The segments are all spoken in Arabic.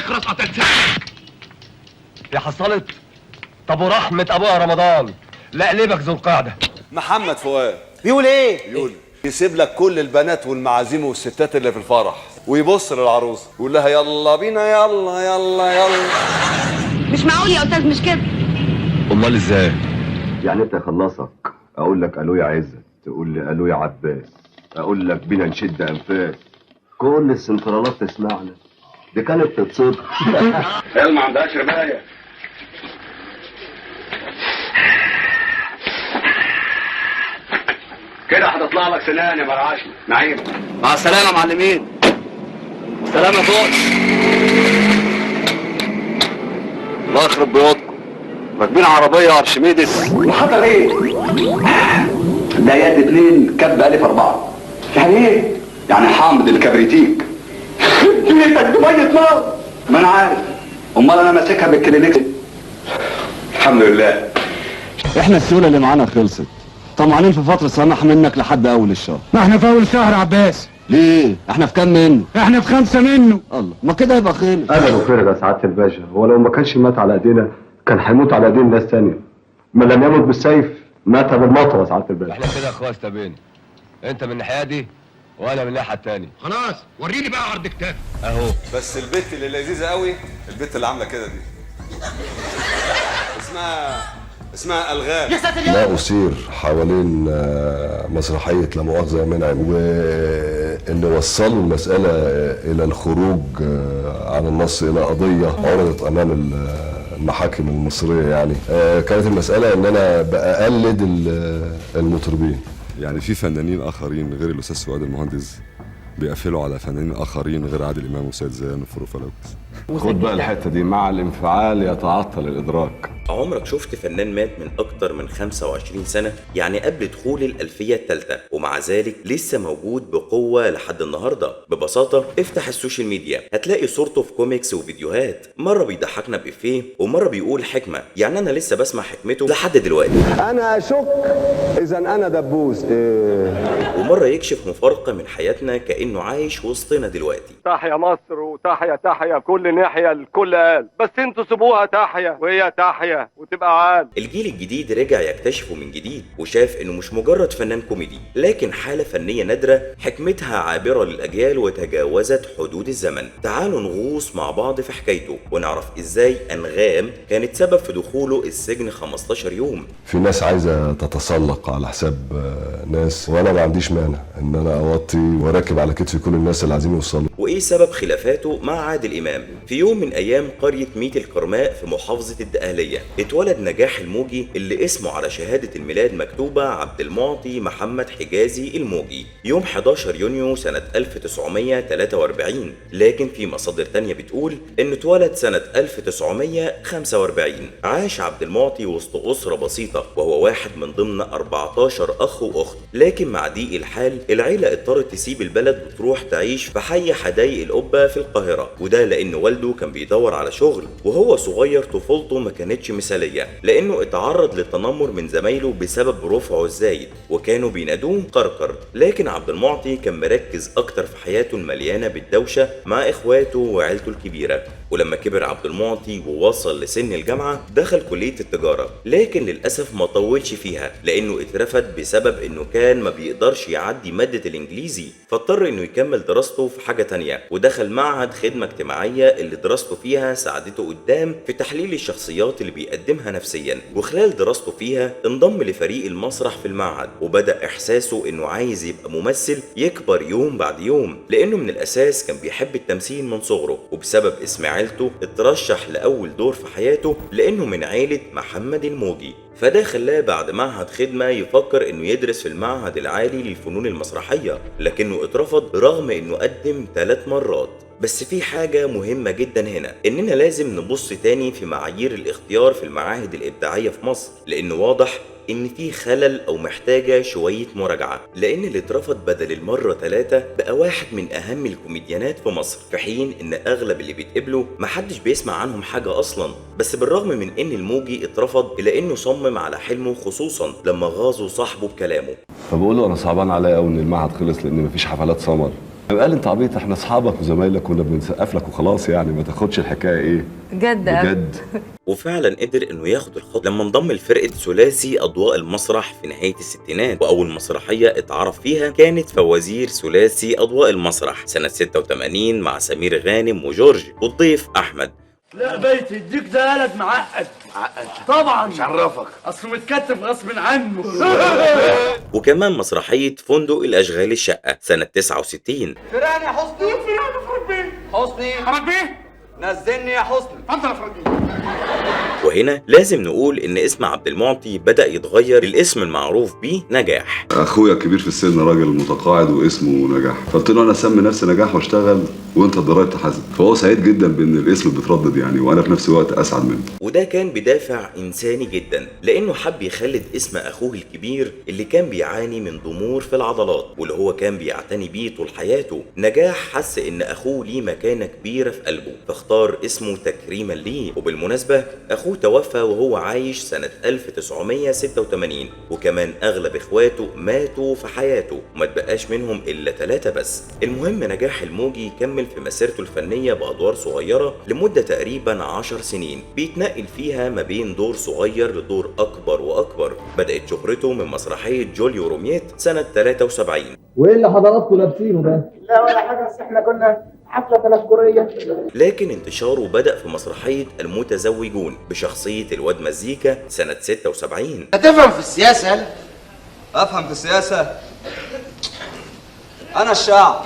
تخرس قتلتك. يا حصلت. طب ورحمة ابوها رمضان لا قلبك ذو القعدة. محمد فؤاد بيقول ايه؟ بيقول يسيب لك كل البنات والمعازيم والستات اللي في الفرح ويبص للعروسه ويقول لها يلا بينا يلا يلا يلا. مش معقول يا استاذ، مش كده. امال ازاي؟ يعني انت خلصك اقول لك الو يا عزت، تقول لي الو يا عباس، اقول لك بينا نشد انفاس، كل السنترالات تسمعنا. دي كانت تتصد. هل ما عندهاش رمايه؟ كده هتطلع لك سنان يا مرعاشي. نعيم مع السلامه يا معلمين. سلام يا فوق. الله يخرب بيوتكم، راكبين عربيه ارشميدس. وحصل ايه؟ ده يد 2 كب الف 4. يعني ايه؟ يعني حامض الكبريتيك. بيتك دي ميه نار. ما انا عارف، امال انا ماسكها بالكلينكس. الحمد لله. احنا السيوله اللي معانا خلصت، طمعانين في فتره سماح منك لحد اول الشهر. ما احنا في اول شهر عباس. ليه؟ احنا في كام منه؟ احنا في 5 منه. الله، ما كده يبقى خير. انا وخير يا سعاده الباشا، هو لو ما كانش مات على ايدينا كان هيموت على ايدين ناس تانية. من لم يمت بالسيف مات بالمطر يا سعاده الباشا. احنا كده اخوات استبين، انت من الناحيه دي وانا من الناحيه التانية. خلاص وريني بقى عرض كتاف اهو. بس البت اللي لذيذه قوي البت اللي عامله كده دي اسمها الغام. ما أثير حوالين مسرحية لا مؤاخذة يا منعم، وإن وصلوا المسألة إلى الخروج عن النص إلى قضية عرضت أمام المحاكم المصرية. يعني كانت المسألة إن أنا بقلد المطربين. يعني في فنانين آخرين غير الأستاذ فؤاد المهندس بيقفلوا على فنانين آخرين غير عادل إمام وسيد زيان وفروفلوكس. خد بقى الحته دي، مع الانفعال يتعطل الادراك. عمرك شفت فنان مات من أكتر من 25 سنة؟ يعني قبل دخول الألفية الثالثة، ومع ذلك لسه موجود بقوة لحد النهاردة. ببساطة افتح السوشيال ميديا هتلاقي صورته في كوميكس وفيديوهات، مرة بيضحكنا بإفيه ومرة بيقول حكمة. يعني أنا لسه بسمع حكمته لحد دلوقتي. انا اشك اذا انا دبوس ومرة يكشف مفارقة من حياتنا كأنه عايش وسطنا دلوقتي. تحيا مصر وتحيا تحيا كل ناحيه الكل قال، بس انتوا سيبوها تحيا وهي تحيا وتبقى عال. الجيل الجديد رجع يكتشفه من جديد وشاف انه مش مجرد فنان كوميدي، لكن حالة فنية نادرة حكمتها عابرة للأجيال وتجاوزت حدود الزمن. تعالوا نغوص مع بعض في حكايته ونعرف ازاي أنغام كانت سبب في دخوله السجن 15 يوم. في ناس عايزة تتسلق على حساب ناس، وأنا ما عنديش مانع إن أنا أوطي وراكب على كتفي كل الناس اللي عايزين يوصلوا. وإيه سبب خلافاته مع عادل إمام؟ في يوم من أيام قرية ميت الكرماء في محافظة الدقهلية اتولد نجاح الموجي اللي اسمه على شهادة الميلاد مكتوبة عبد المعطي محمد حجازي الموجي يوم 11 يونيو سنة 1943. لكن في مصادر تانية بتقول إنه اتولد سنة 1945. عاش عبد المعطي وسط أسرة بسيطة وهو واحد من ضمن 14 أخ وأخت، لكن مع ضيق الحال العيلة اضطرت تسيب البلد وتروح تعيش في حي حدايق القبة في القاهرة، وده لأن والده كان بيدور على شغل. وهو صغير طفولته ما كانتش مثالية لأنه اتعرض للتنمر من زمايله بسبب رفعه الزايد وكانوا بينادوه قرقر. لكن عبد المعطي كان مركز أكتر في حياته المليانة بالدوشة مع إخواته وعيلته الكبيرة. ولما كبر عبد المعطي ووصل لسن الجامعة دخل كلية التجارة، لكن للأسف ما طولش فيها لأنه اترفد بسبب إنه كان ما بيقدرش يعدي مادة الإنجليزي، فاضطر إنه يكمل دراسته في حاجة تانية ودخل معهد خدمة اجتماعية اللي دراسته فيها ساعدته قدام في تحليل الشخصيات اللي بيقدمها نفسيا. وخلال دراسته فيها انضم لفريق المسرح في المعهد وبدأ إحساسه إنه عايز يبقى ممثل يكبر يوم بعد يوم، لأنه من الأساس كان بيحب التمثيل من صغره، وبسبب اسم عيلته اترشح لأول دور في حياته لأنه من عيلة محمد الموجي. فده خلاه بعد معهد خدمة يفكر انه يدرس في المعهد العالي للفنون المسرحية، لكنه اترفض رغم انه قدم 3 مرات. بس في حاجة مهمة جدا هنا، اننا لازم نبص تاني في معايير الاختيار في المعاهد الابداعية في مصر، لانه واضح ان في خلل او محتاجة شوية مراجعة، لان اللي اترفض بدل المرة 3 بقى واحد من اهم الكوميديانات في مصر، في حين ان اغلب اللي بيتقبلوا محدش بيسمع عنهم حاجة اصلا. بس بالرغم من ان الموجي اترفض الا انه صمم على حلمه، خصوصا لما غاظوا صاحبه بكلامه. فبقول له انا صعبان عليا قوي ان المعهد خلص لان مفيش حفلات سمر، قال انت عبيط، احنا اصحابك وزمايلك كنا بنسقف لك وخلاص، يعني ما تاخدش الحكايه ايه جد بجد. وفعلا قدر انه ياخد الخطوه لما انضم لفرقه ثلاثي اضواء المسرح في نهايه الستينات، واول مسرحيه اتعرف فيها كانت فوازير ثلاثي اضواء المسرح سنه 86 مع سمير غانم وجورج والضيف احمد. لا بيتي يديك ده ولد معقد طبعا مش عرفك اصله متكتف غصب عنه. وكمان مسرحيه فندق الاشغال الشقه سنه 69. فرقني يا حسني. حسني حمد بيه نزلني يا حسني. اتفضل يا فرجي. وهنا لازم نقول ان اسم عبد المعطي بدأ يتغير الاسم المعروف بيه نجاح. اخويا الكبير في السن راجل متقاعد واسمه نجاح، فقلت له انا اسمي نفسي نجاح واشتغل وانت اتدرجت حازم، فهو سعيد جدا بان الاسم بيتردد يعني، وانا في نفس الوقت اسعد منه. وده كان بدافع انساني جدا، لانه حب يخلد اسم اخوه الكبير اللي كان بيعاني من ضمور في العضلات واللي هو كان بيعتني بيه طول حياته. نجاح حس ان اخوه ليه مكانه كبيره في قلبه فاختار اسمه تكريما ليه. وبالمناسبه اخوه توفى وهو عايش سنه 1986، وكمان اغلب اخواته ماتوا في حياته وما تبقاش منهم الا 3 بس. المهم نجاح الموجي كمل في مسيرته الفنيه بادوار صغيره لمده تقريبا 10 سنين، بيتنقل فيها ما بين دور صغير لدور اكبر واكبر. بدات شهرته من مسرحيه جوليو روميت سنه 73. وايه اللي حضراتكم لابسينه ده؟ لا ولا حاجه، بس احنا كنا حفله تنكريه. لكن انتشاره بدأ في مسرحية المتزوجون بشخصية الواد مزيكا سنة 76. هتفهم في السياسه؟ افهم في السياسه؟ انا الشعب.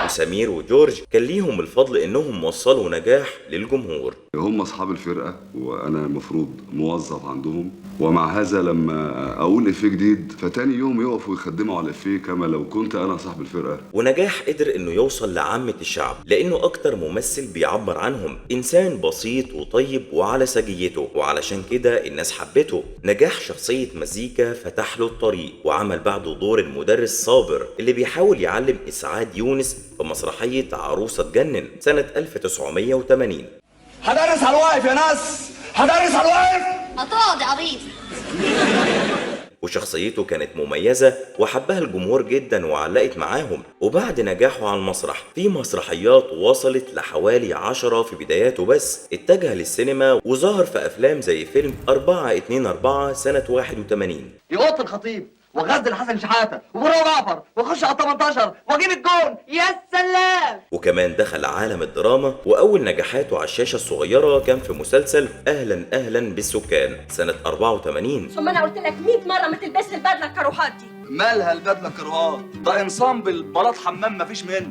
وسمير وجورج كان ليهم الفضل انهم وصلوا نجاح للجمهور. هم اصحاب الفرقه وانا المفروض موظف عندهم، ومع هذا لما اقول افيه جديد فتاني يوم يقفوا يخدموا على الافيه كما لو كنت انا صاحب الفرقه. ونجاح قدر انه يوصل لعامة الشعب لانه اكتر ممثل بيعبر عنهم، انسان بسيط وطيب وعلى سجيته، وعلشان كده الناس حبته. نجاح شخصية مزيكا فتح له الطريق، وعمل بعده دور المدرس صابر اللي بيحاول يعلم اسعاد يونس في مسرحية عروسة تجنن سنة 1980. هدرس على الواقف يا ناس، هدرس على الواقف. هتقعد يا عبيط. وشخصيته كانت مميزة وحبها الجمهور جدا وعلقت معاهم. وبعد نجاحه على المسرح في مسرحيات وصلت لحوالي 10 في بداياته، بس اتجه للسينما وظهر في أفلام زي فيلم 4-2-4 سنة 81. يقط الخطيب وغزل حسن شحاته ومروه جعفر واخش على 18 واجيب الجون. يا سلام. وكمان دخل عالم الدراما، واول نجاحاته على الشاشه الصغيره كان في مسلسل اهلا اهلا بالسكان سنه 84. ثم انا قلت لك 100 مره ما تلبسش البدله الكروهات دي. مالها البدله كروات؟ ده انسامبل بلاط حمام مفيش منه،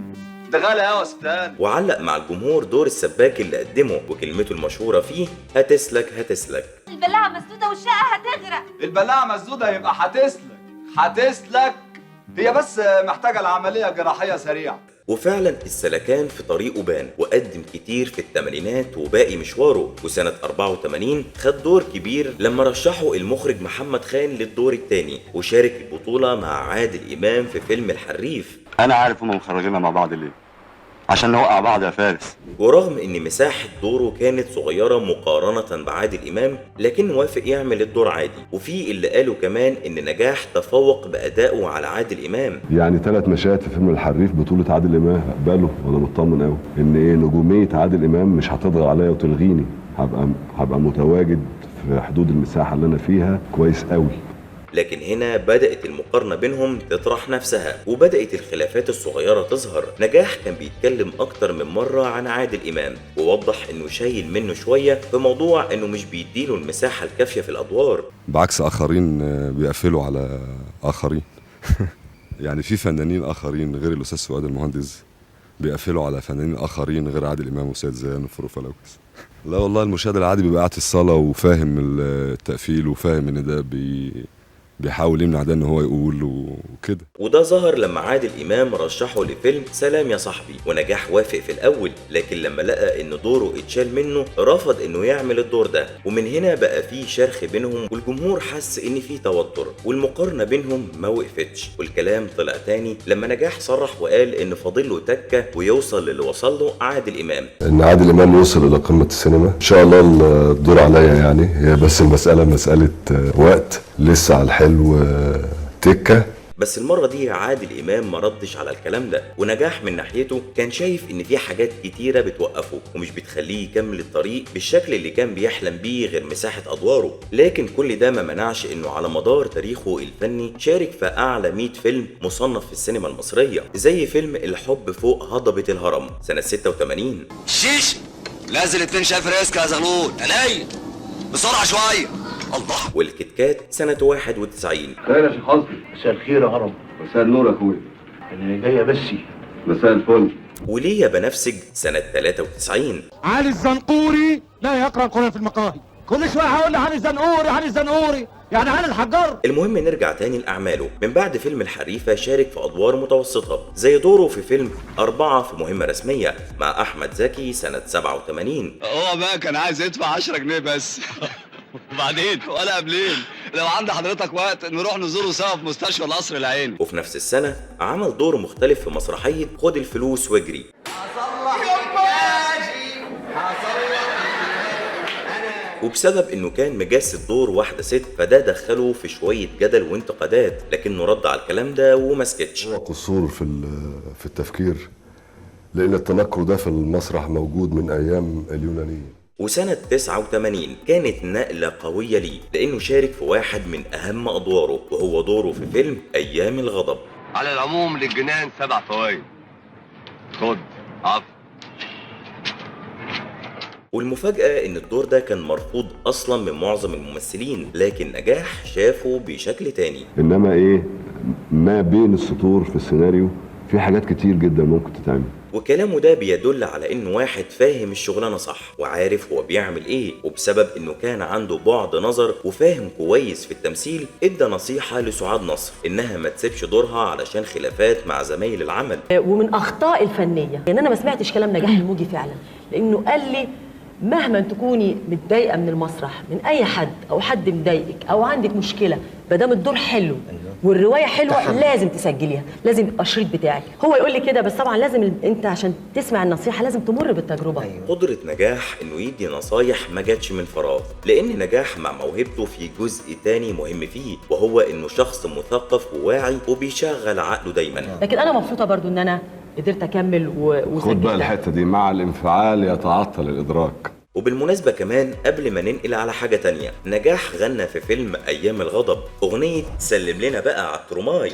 ده غالي قوي يا ستان. وعلق مع الجمهور دور السباك اللي قدمه، وكلمته المشهوره فيه هتسلك هتسلك. البلاعه مسدوده والشقه هتغرق. البلاعه مسدوده يبقى هتسلك. هي بس محتاجه العمليه جراحيه سريعه. وفعلا السلكان في طريقه بان، وقدم كتير في الثمانينات وباقي مشواره. وسنة 84 خد دور كبير لما رشحه المخرج محمد خان للدور الثاني، وشارك البطولة مع عادل إمام في فيلم الحريف. انا عارف هم مخرجيننا مع بعض ليه، عشان نوقع بعض يا فارس. ورغم ان مساحة دوره كانت صغيرة مقارنة بعادل امام، لكن وافق يعمل الدور عادي. وفي اللي قالوا كمان ان نجاح تفوق بأدائه على عادل امام. يعني 3 مشاهد في فيلم الحريف بطوله عادل امام اقبله، وانا مطمن قوي ان نجوميه عادل امام مش هتضغط عليا وتلغيني، هبقى متواجد في حدود المساحه اللي انا فيها كويس قوي. لكن هنا بدأت المقارنة بينهم تطرح نفسها، وبدأت الخلافات الصغيرة تظهر. نجاح كان بيتكلم أكتر من مرة عن عادل إمام، ووضح إنه شايل منه شوية في موضوع إنه مش بيديله المساحة الكافية في الأدوار، بعكس آخرين بيقفلوا على آخرين. يعني في فنانين آخرين غير الأستاذ سواد المهندس بيقفلوا على فنانين آخرين غير عادل إمام وسيد زيان وفاروق فلوكس. لا والله المشاهد العادي بيبقى قاعد في الصالة وفاهم التقفيل وفاهم إن ده بيحاول يمنع ده ان هو يقول وكده. وده ظهر لما عادل امام رشحه لفيلم سلام يا صاحبي، ونجاح وافق في الاول، لكن لما لقى ان دوره اتشال منه رفض انه يعمل الدور ده. ومن هنا بقى فيه شرخ بينهم، والجمهور حس ان فيه توتر، والمقارنه بينهم ما وقفتش. والكلام طلع تاني لما نجاح صرح وقال ان فاضل له تكه ويوصل للي وصل له عادل امام. ان عادل امام يوصل الى قمه السينما ان شاء الله الدور عليا، يعني هي بس المساله مساله وقت، لسه على الحلو تكه. بس المرة دي عادل إمام ما ردش على الكلام ده، ونجاح من ناحيته كان شايف إن في حاجات كتيرة بتوقفه ومش بتخليه يكمل الطريق بالشكل اللي كان بيحلم بيه غير مساحة أدواره. لكن كل ده ما منعش إنه على مدار تاريخه الفني شارك في أعلى 100 فيلم مصنف في السينما المصرية، زي فيلم الحب فوق هضبة الهرم سنة 86. شيش نازل 2 شايف ريسك يا زغلول عينيا بسرعه شويه الله. والكتكات سنة 91. خير يا شيخ حسني. مساء الخير يا هرم. مساء النور يا اخويا. اللي جايه بسي. مساء الفل. وليا بنفسج سنة 93. علي الزنقوري لا يقرأ القرآن في المقاهي. كل شوية هقول علي الزنقوري علي الزنقوري، يعني علي الحجار. المهم نرجع تاني لأعماله. من بعد فيلم الحريفة شارك في أدوار متوسطة زي دوره في فيلم 4 في مهمة رسمية مع أحمد زكي سنة 87. هو بقى كان عايز يدفع 10 جنيه بس وبعدين ولا قبلين لو عند حضرتك وقت نروح نزوره سوا في مستشفى القصر العيني. وفي نفس السنة عمل دور مختلف في مسرحية خد الفلوس واجري. وبسبب انه كان مجسد دور واحدة ست فده دخله في شوية جدل وانتقادات، لكنه رد على الكلام ده وما سكتش. قصور في التفكير، لان التنكر ده في المسرح موجود من ايام اليونانيين. وسنة 89 كانت نقلة قوية ليه، لانه شارك في واحد من اهم ادواره وهو دوره في فيلم ايام الغضب. على العموم للجنان 7 فوائد. خد عفو. والمفاجأة إن الدور ده كان مرفوض أصلا من معظم الممثلين، لكن نجاح شافه بشكل تاني. انما ايه ما بين السطور في السيناريو في حاجات كتير جدا ممكن تتعمل. وكلامه ده بيدل على إنه واحد فاهم الشغلانة صح وعارف هو بيعمل إيه، وبسبب إنه كان عنده بعد نظر وفاهم كويس في التمثيل إدى نصيحة لسعاد نصر إنها ما تسيبش دورها علشان خلافات مع زمايل العمل. ومن أخطاء الفنية يعني أنا ما سمعتش كلام نجاح الموجي فعلا، لأنه قال لي مهما تكوني متضايقه من المسرح من اي حد او حد مضايقك او عندك مشكله، ما دام الدور حلو والروايه حلوه لازم تسجليها، لازم يبقى الشريط بتاعك. هو يقول لي كده، بس طبعا لازم انت عشان تسمع النصيحه لازم تمر بالتجربه. قدره نجاح انه يدي نصايح ما جاتش من فراغ، لان نجاح مع موهبته في جزء تاني مهم فيه، وهو انه شخص مثقف وواعي وبيشغل عقله دايما. لكن انا مبسوطه برضو ان انا قدرت اكمل وسجلت. خد بقى الحته دي، مع الانفعال يتعطل الادراك. وبالمناسبة كمان قبل ما ننقل على حاجة تانية، نجاح غنى في فيلم أيام الغضب أغنية سلم لنا بقى عالترماي.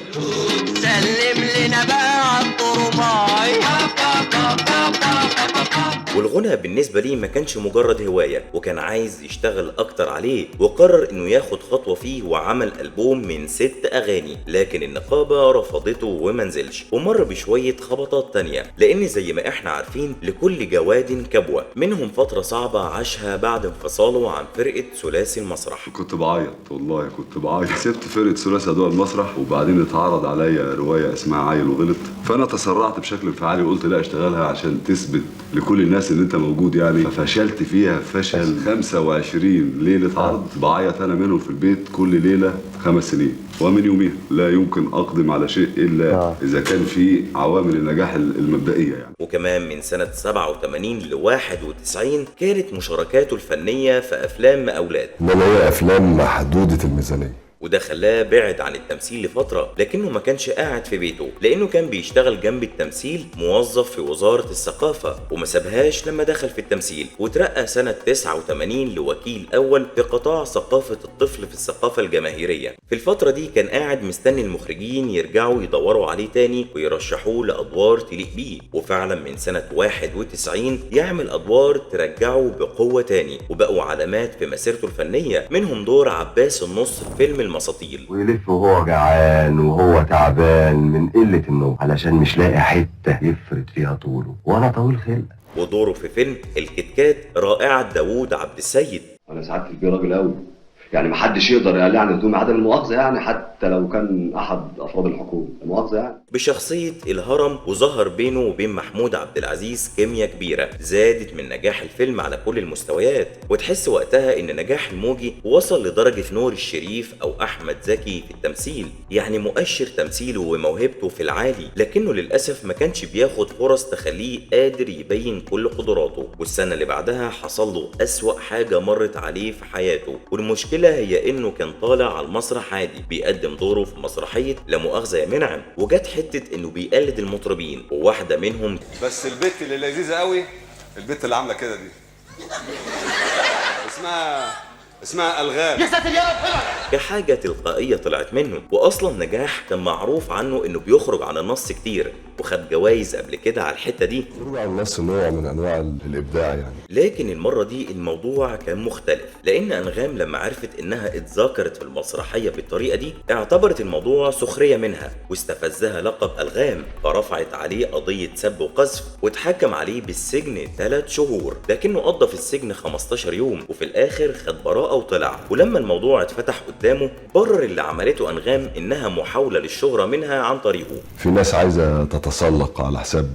سلم لنا بقى عالترماي. والغنى بالنسبة ليه ما كانش مجرد هواية، وكان عايز يشتغل أكتر عليه، وقرر إنه ياخد خطوة فيه وعمل ألبوم من 6 أغاني، لكن النقابة رفضته ومنزلش، ومر بشوية خبطات تانية، لأن زي ما إحنا عارفين لكل جواد كبوة، منهم فترة صعبة عاشها بعد انفصاله عن فرقة ثلاثي المسرح. كنت بعيط والله، كنت بعيط. سبت فرقة ثلاثي أضواء المسرح، وبعدين اتعرض عليا رواية اسمها عيل وغلط، فأنا تسرعت بشكل انفعالي وقلت لا اشتغلها عشان تثبت لكل الناس ان انت موجود يعني. ففشلت فيها فشل 25 ليلة عرض بعيط انا منهم في البيت كل ليلة 5 سنين، ومن يوميها لا يمكن اقدم على شيء الا اذا كان في عوامل النجاح المبدئية يعني. وكمان من سنة 87 ل 91 كانت مشاركاته الفنية في افلام مقاولات، انما هي افلام محدودة الميزانية، وده خلاه بعد عن التمثيل لفترة، لكنه ما كانش قاعد في بيته، لأنه كان بيشتغل جنب التمثيل موظف في وزارة الثقافة، وما سابهاش لما دخل في التمثيل، وترقى سنة 89 لوكيل أول في قطاع ثقافة الطفل في الثقافة الجماهيرية. في الفترة دي كان قاعد مستني المخرجين يرجعوا يدوروا عليه تاني ويرشحوه لأدوار تليق بيه، وفعلا من سنة 91 يعمل أدوار ترجعه بقوة تاني، وبقوا علامات في مسيرته الفنية، منهم دور عباس النصر في فيلم المساطيل. ويلف وهو جعان وهو تعبان من قلة النوم علشان مش لاقي حتة يفرد فيها طوله، وانا طويل خلق. ودوره في فيلم الكتكات رائعة داوود عبد السيد. انا سعادة البيه راجل قوي، يعني محدش يقدر يقلعني هدومي عدم المؤاخذة يعني، حتى لو كان احد افراد الحكومة المؤاخذة يعني. بشخصية الهرم، وظهر بينه وبين محمود عبد العزيز كيمياء كبيرة زادت من نجاح الفيلم على كل المستويات، وتحس وقتها ان نجاح الموجي وصل لدرجة نور الشريف او احمد زكي في التمثيل، يعني مؤشر تمثيله وموهبته في العالي، لكنه للاسف ما كانش بياخد فرص تخليه قادر يبين كل قدراته. والسنة اللي بعدها حصل له اسوأ حاجة مرت عليه في حياته، والمشكلة المشكلة هي انه كان طالع على المسرح عادي بيقدم دوره في مسرحية لا مؤاخذة يا منعم، وجت حتة انه بيقلد المطربين وواحدة منهم بس البت اللي لذيذة قوي البت اللي عاملة كده دي اسمها ألغام. يا ساتر يا رب. كحاجة تلقائية طلعت منه، وأصلا نجاح كان معروف عنه إنه بيخرج عن النص كتير وخد جوائز قبل كده على الحتة دي. الخروج عن النص نوع من أنواع الإبداع يعني. لكن المرة دي الموضوع كان مختلف، لأن أنغام لما عرفت إنها اتذكرت في المسرحية بالطريقة دي اعتبرت الموضوع سخرية منها واستفزها لقب ألغام، فرفعت عليه قضية سب وقذف واتحكم عليه بالسجن 3 شهور، لكنه قضى في السجن 15 يوم وفي الآخر خد براءة وطلع. ولما الموضوع اتفتح قدامه برر اللي عملته أنغام إنها محاولة للشهرة منها عن طريقه. في ناس عايزة تتسلق على حساب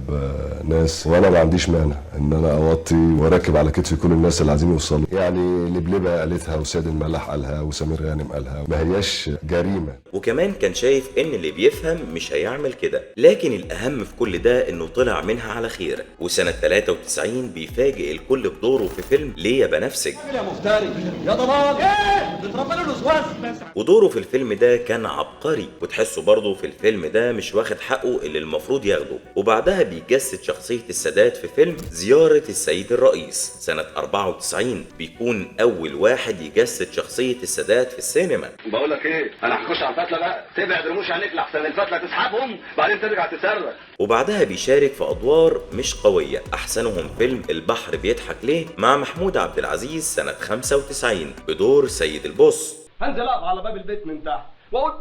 ناس، وانا ما عنديش مانع ان انا اوطي وراكب على كتفي كل الناس اللي عايزين يوصلوا. يعني لبلبة قالتها وسيد الملاح قالها وسمير غانم قالها، ما هياش جريمة. وكمان كان شايف ان اللي بيفهم مش هيعمل كده، لكن الاهم في كل ده انه طلع منها على خير. وسنة 93 بيفاجئ الكل بدوره في فيلم ليه يا بنفسج يا مفتري يا ضلال ايه بتربى له الوسواس. ودوره في الفيلم ده كان عبقري، وتحسه برضه في الفيلم ده مش واخد حقه اللي المفروض ياخده. وبعدها بيجسد شخصية السادات في فيلم زيارة السيد الرئيس سنة 94، بيكون أول واحد يجسد شخصية السادات في السينما. بقول لك ايه، انا هخش على الفتله بقى، تبعد رموش عينيك لحسن الفتله تسحبهم بعدين ترجع تصرخ. وبعدها بيشارك في أدوار مش قوية، أحسنهم فيلم البحر بيضحك ليه مع محمود عبد العزيز سنة 95 بدور سيد البص. هنزل اقف على باب البيت من تحت واقول بوس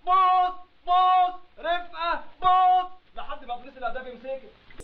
بوس بوس رفقه بوس لحد ما بوليس الاداب يمسكك.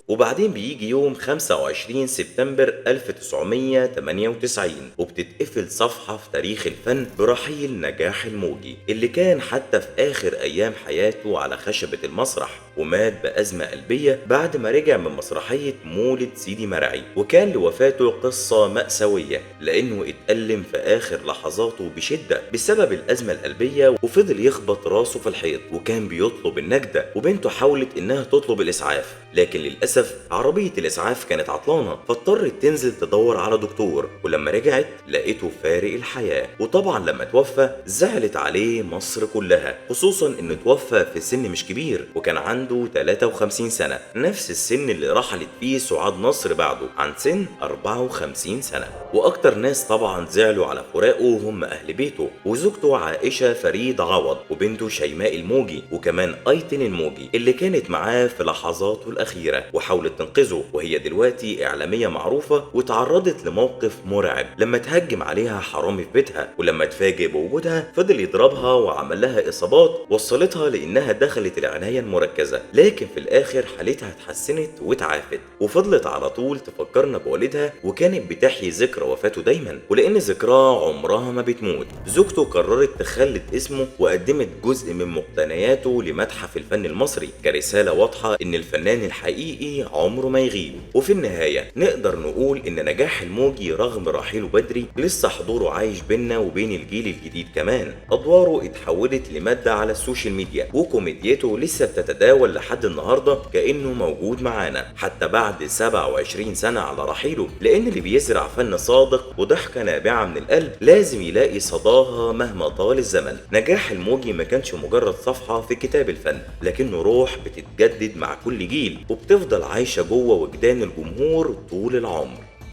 وبعدين بيجي يوم 25 سبتمبر 1998 وبتتقفل صفحة في تاريخ الفن برحيل نجاح الموجي، اللي كان حتى في آخر أيام حياته على خشبة المسرح، ومات بأزمة قلبية بعد ما رجع من مسرحية مولد سيدي مرعي. وكان لوفاته قصة مأساوية لأنه اتألم في آخر لحظاته بشدة بسبب الأزمة القلبية، وفضل يخبط راسه في الحيط وكان بيطلب النجدة، وبنته حاولت إنها تطلب الإسعاف، لكن للأسف عربية الإسعاف كانت عطلانة فاضطرت تنزل تدور على دكتور، ولما رجعت لقيته فارق الحياة. وطبعا لما توفى زعلت عليه مصر كلها، خصوصا إنه توفى في سن مش كبير وكان عنده 53 سنة، نفس السن اللي رحلت فيه سعاد نصر بعده عن سن 54 سنة. وأكتر ناس طبعا زعلوا على فراقه هم أهل بيته وزوجته عائشة فريد عوض وبنته شيماء الموجي وكمان أيتن الموجي اللي كانت معاه في لحظاته الأخيرة وحاولت تنقذه، وهي دلوقتي إعلامية معروفة وتعرضت لموقف مرعب لما تهجم عليها حرامي في بيتها، ولما اتفاجئ بوجودها فضل يضربها وعمل لها إصابات وصلتها لأنها دخلت العناية المركزة، لكن في الآخر حالتها اتحسنت واتعافت وفضلت على طول تفكرنا بوالدها، وكانت بتحيي ذكرى وفاته دايما، ولأن ذكراه عمرها ما بتموت زوجته قررت تخلد اسمه وقدمت جزء من مقتنياته لمتحف الفن المصري كرسالة واضحة إن الفنان الحقيقي عمره ما يغيب. وفي النهاية نقدر نقول إن نجاح الموجي رغم رحيله بدري لسه حضوره عايش بينا وبين الجيل الجديد كمان. أدواره اتحولت لمادة على السوشيال ميديا وكوميديته لسه بتتداول لحد النهاردة كأنه موجود معانا حتى بعد 27 سنة على رحيله، لأن اللي بيزرع فن صادق وضحكة نابعة من القلب لازم يلاقي صداها مهما طال الزمن. نجاح الموجي ما كانش مجرد صفحة في كتاب الفن، لكنه روح بتتجدد مع كل جيل وبتفضل عايشة جوه وجدان الجمهور طول العمر.